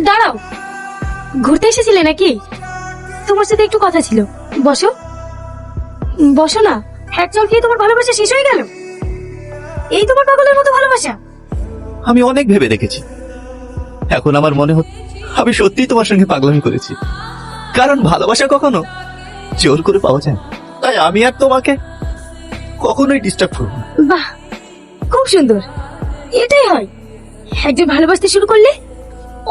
দাঁড়াও, ঘুরতে এসেছিলে নাকি? তোমার সাথে একটু কথা ছিল। বসো বসো না। এক চল খেয়ে তোমার ভালোবাসা শেষ হয়ে গেল? এই তোমার পাগলের মতো ভালোবাসা? আমি অনেক ভেবে দেখেছি, এখন আমার মনে হচ্ছে আমি সত্যিই তোমার সঙ্গে পাগলামি করেছি। কারণ ভালোবাসা কখনো জোর করে পাওয়া যায় না। তাই আমি আর তোমাকে কখনোই ডিস্টার্ব করব না। বাহ, খুব সুন্দর। এটাই হয়, একজন ভালোবাসতে শুরু করলে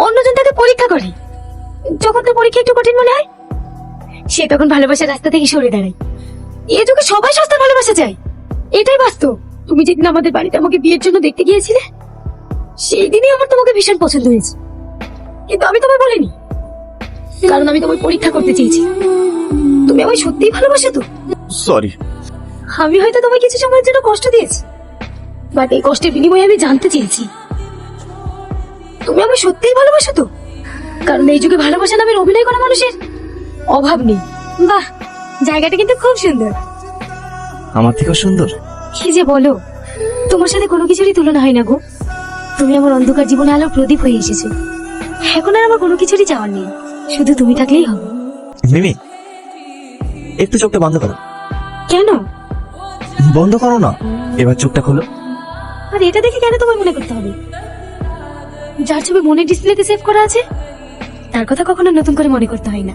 অন্যজন তাকে পরীক্ষা করে। যখন তার পরীক্ষা একটু কঠিন মনে হয়, সে তখন ভালোবাসার রাস্তা থেকে সরে দাঁড়ায়। এ যুগে সবাই সস্তার ভালোবাসা চায়, এটাই বাস্তব। তুমি যেদিন আমাদের বাড়িতে আমাকে বিয়ের জন্য দেখতে গিয়েছিলে, সেই দিনই আমার তোমাকে ভীষণ পছন্দ হয়েছে। কিন্তু আমি তোমায় বলিনি, কারণ আমি তোমায় পরীক্ষা করতে চেয়েছি তুমি আমায় সত্যিই ভালোবাসো তো। সরি। আমি হয়তো তোমায় কিছু সময়ের জন্য কষ্ট দিয়েছি, বাট এই কষ্টের বিনিময়ে আমি জানতে চেয়েছি তুমি আমায় সত্যিই ভালোবাসো তো। কারণ এই যুগে ভালোবাসা নামের অভিনয় করা মানুষের অভাব নেই। বাহ, জায়গাটা কিন্তু খুব সুন্দর। আমার থেকেও সুন্দর? কি যে বলো, তোমার সাথে কোনো কিছুরই তুলনা হয় না গো। তুমি আমার অন্ধকার জীবনে আলো প্রদীপ হয়ে এসেছো। এখন আর আমার কোনো কিছুরই চাওয়ার নেই, শুধু তুমি থাকলেই হবে। মিমি, একটু চোখটা বন্ধ করো। কেন? বন্ধ করো না, এবার চোখটা খোলো। আর এটা দেখে কেন তোমার মনে করতে হবে? যার ছবি মনের ডিসপ্লেতে সেভ করা আছে, তার কথা কখনো নতুন করে মনে করতে হয় না।